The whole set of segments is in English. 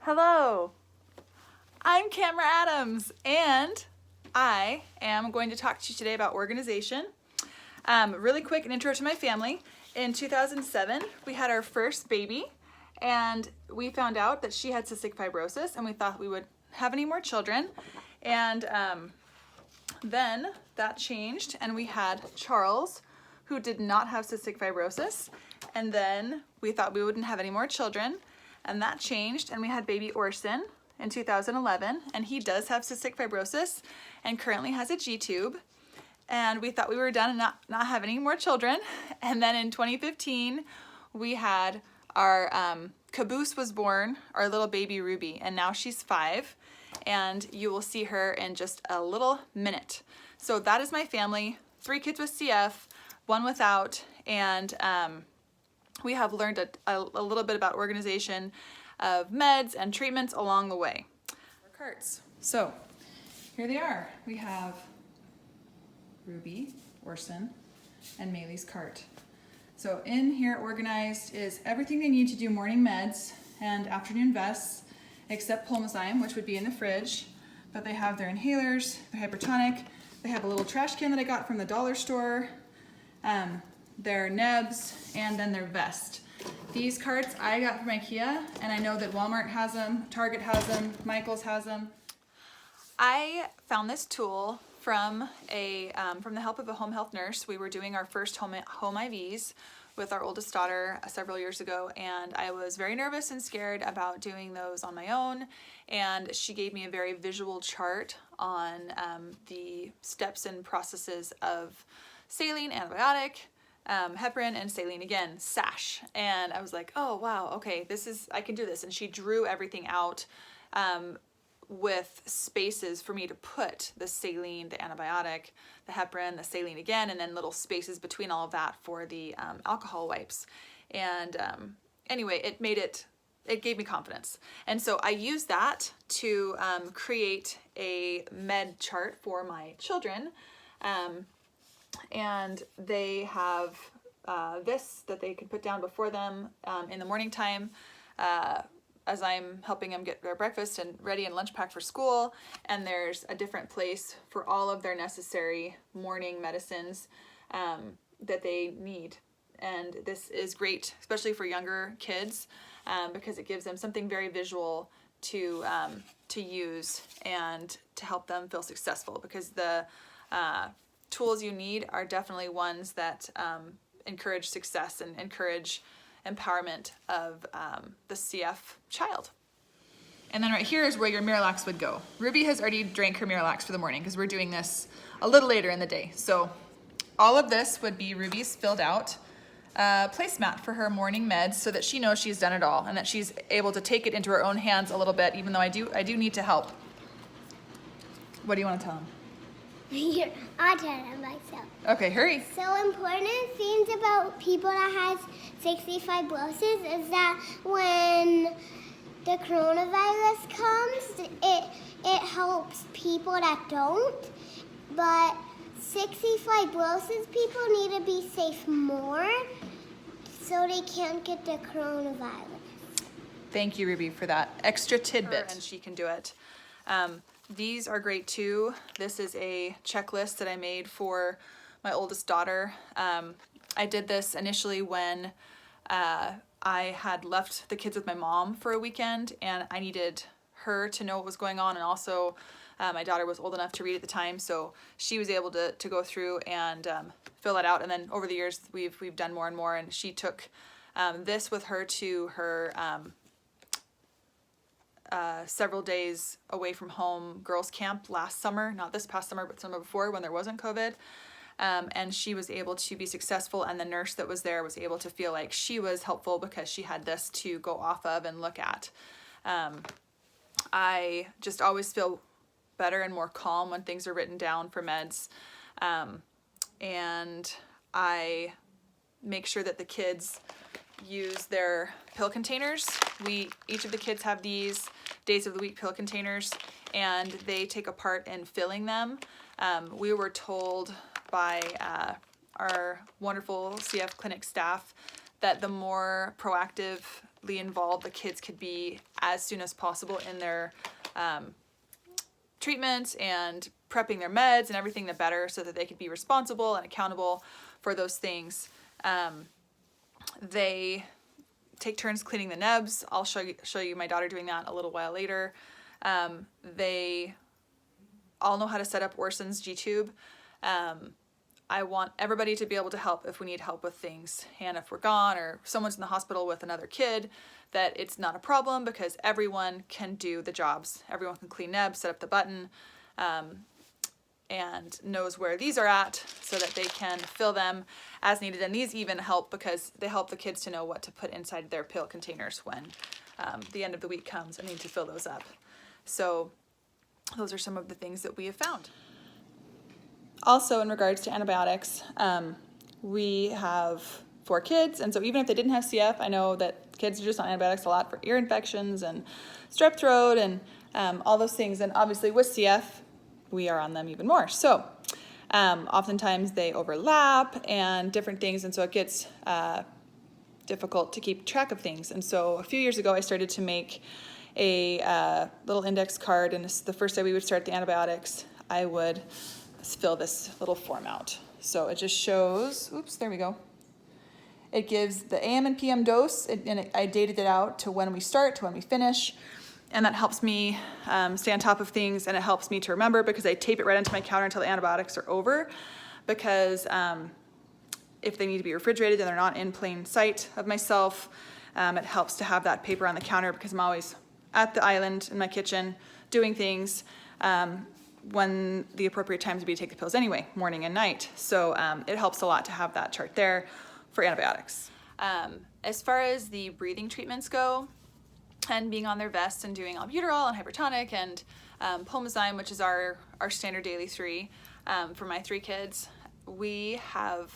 Hello, I'm Camera Adams, and I am going to talk to you today about organization. Really quick, an intro to my family. In 2007, we had our first baby, and we found out that she had cystic fibrosis, and we thought we would have any more children. And then that changed, and we had Charles, who did not have cystic fibrosis. And then we thought we wouldn't have any more children, and that changed, and we had baby Orson in 2011, and he does have cystic fibrosis and currently has a G-tube. And we thought we were done and not have any more children. And then in 2015, we had our caboose was born, our little baby Ruby, and now she's 5, and you will see her in just a little minute. So that is my family, 3 kids with CF, 1 without, and we have learned a little bit about organization of meds and treatments along the way. Our carts. So here they are. We have Ruby, Orson, and Maylee's cart. So in here organized is everything they need to do morning meds and afternoon vests, except Pulmozyme, which would be in the fridge. But they have their inhalers, their hypertonic, they have a little trash can that I got from the dollar store, their nebs, and then their vest. These carts I got from IKEA, and I know that Walmart has them, Target has them, Michaels has them. I found this tool from the help of a home health nurse. We were doing our first home IVs with our oldest daughter several years ago, and I was very nervous and scared about doing those on my own, and she gave me a very visual chart on the steps and processes of saline, antibiotic, heparin, and saline again, SASH. And I was like, oh wow, okay, I can do this. And she drew everything out with spaces for me to put the saline, the antibiotic, the heparin, the saline again, and then little spaces between all of that for the alcohol wipes. And anyway, it gave me confidence. And so I used that to create a med chart for my children. And they have this that they can put down before them in the morning time as I'm helping them get their breakfast and ready and lunch packed for school. And there's a different place for all of their necessary morning medicines that they need. And this is great, especially for younger kids, because it gives them something very visual to use and to help them feel successful, because the tools you need are definitely ones that encourage success and encourage empowerment of the CF child. And then right here is where your Miralax would go. Ruby has already drank her Miralax for the morning because we're doing this a little later in the day. So all of this would be Ruby's filled out placemat for her morning meds, so that she knows she's done it all and that she's able to take it into her own hands a little bit, even though I do need to help. What do you want to tell them? I'll tell them myself. Okay, hurry. So important things about people that has cystic fibrosis is that when the coronavirus comes, it helps people that don't. But cystic fibrosis people need to be safe more so they can't get the coronavirus. Thank you, Ruby, for that extra tidbit. And she can do it. These are great too. This is a checklist that I made for my oldest daughter. I did this initially when I had left the kids with my mom for a weekend, and I needed her to know what was going on, and also my daughter was old enough to read at the time, so she was able to go through and fill that out. And then over the years we've done more and more, and she took this with her to her several days away from home girls camp last summer, not this past summer, but summer before when there wasn't COVID. And she was able to be successful, and the nurse that was there was able to feel like she was helpful because she had this to go off of and look at. I just always feel better and more calm when things are written down for meds. And I make sure that the kids use their pill containers. Each of the kids have these days of the week pill containers, and they take a part in filling them. We were told by our wonderful CF clinic staff that the more proactive involved the kids could be as soon as possible in their treatments and prepping their meds and everything, the better, so that they could be responsible and accountable for those things. They take turns cleaning the nebs. I'll show you my daughter doing that a little while later. They all know how to set up Orson's G-tube. I want everybody to be able to help if we need help with things, and if we're gone or someone's in the hospital with another kid, that it's not a problem because everyone can do the jobs. Everyone can clean nebs, set up the button, and knows where these are at so that they can fill them as needed. And these even help because they help the kids to know what to put inside their pill containers when the end of the week comes and need to fill those up. So those are some of the things that we have found. Also, in regards to antibiotics, we have 4 kids, and so even if they didn't have CF, I know that kids are just on antibiotics a lot for ear infections and strep throat and all those things. And obviously with CF, we are on them even more. So oftentimes they overlap and different things, and so it gets difficult to keep track of things. And so a few years ago, I started to make a little index card, and the first day we would start the antibiotics, I would fill this little form out. So it just shows, oops, there we go. It gives the AM and PM dose, and I dated it out to when we start, to when we finish, and that helps me stay on top of things, and it helps me to remember because I tape it right onto my counter until the antibiotics are over, because if they need to be refrigerated and they're not in plain sight of myself, it helps to have that paper on the counter because I'm always at the island in my kitchen doing things when the appropriate times would be to take the pills anyway, morning and night. So it helps a lot to have that chart there for antibiotics. As far as the breathing treatments go, and being on their vests and doing albuterol and hypertonic and Pulmozyme, which is our standard daily 3 for my 3 kids, we have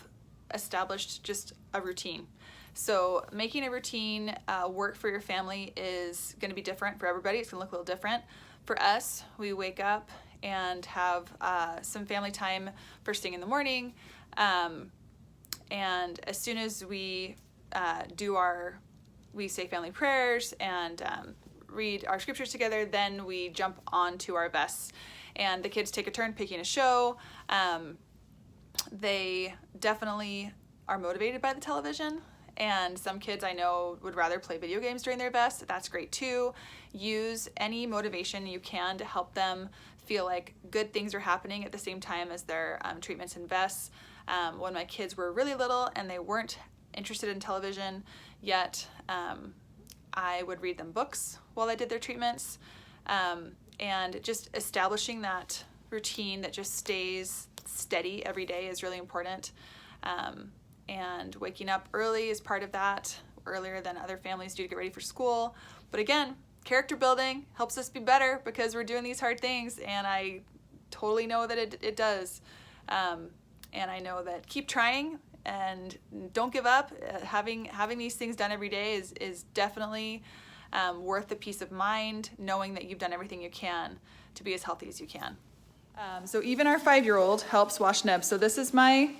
established just a routine. So making a routine work for your family is going to be different for everybody. It's going to look a little different. For us, we wake up and have some family time first thing in the morning. And as soon as we we say family prayers and read our scriptures together, then we jump onto our vests. And the kids take a turn picking a show. They definitely are motivated by the television. And some kids I know would rather play video games during their vest. That's great too. Use any motivation you can to help them feel like good things are happening at the same time as their treatments and vests. When my kids were really little and they weren't interested in television yet, I would read them books while I did their treatments. And just establishing that routine that just stays steady every day is really important. And waking up early is part of that, earlier than other families do to get ready for school. But again, character building helps us be better because we're doing these hard things, and I totally know that it does. And I know that keep trying and don't give up. Having these things done every day is definitely worth the peace of mind, knowing that you've done everything you can to be as healthy as you can. So even our 5-year-old helps wash nebs. So this is my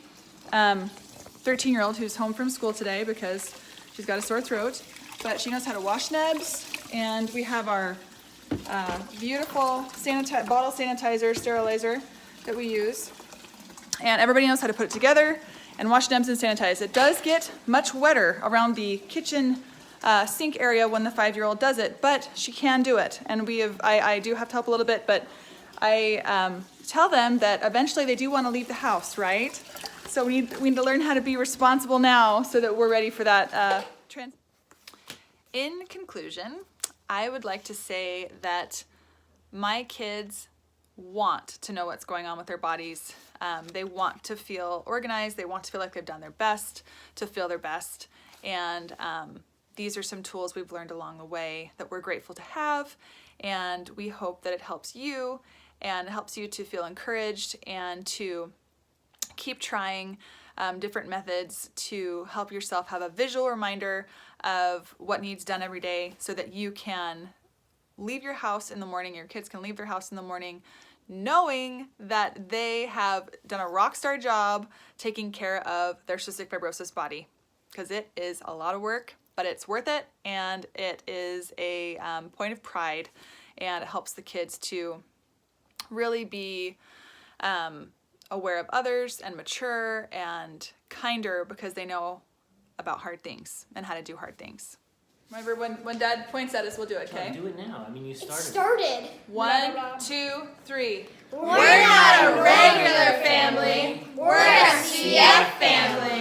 13-year-old who's home from school today because she's got a sore throat, but she knows how to wash nebs. And we have our beautiful bottle sanitizer, sterilizer that we use. And everybody knows how to put it together and wash nebs and sanitize. It does get much wetter around the kitchen sink area when the 5-year-old does it, but she can do it. And I do have to help a little bit, but I tell them that eventually they do want to leave the house, right? So we need to learn how to be responsible now so that we're ready for that transition. In conclusion, I would like to say that my kids want to know what's going on with their bodies. They want to feel organized. They want to feel like they've done their best, to feel their best. And these are some tools we've learned along the way that we're grateful to have. And we hope that it helps you and helps you to feel encouraged and to keep trying different methods to help yourself have a visual reminder of what needs done every day so that you can leave your house in the morning, your kids can leave their house in the morning, knowing that they have done a rock star job taking care of their cystic fibrosis body, because it is a lot of work but it's worth it, and it is a point of pride, and it helps the kids to really be aware of others and mature and kinder because they know about hard things and how to do hard things. Remember, when Dad points at us, we'll do it, okay? Do it now. I mean, you started. It started. 1, 2, 3. We're not a regular family. We're a CF family.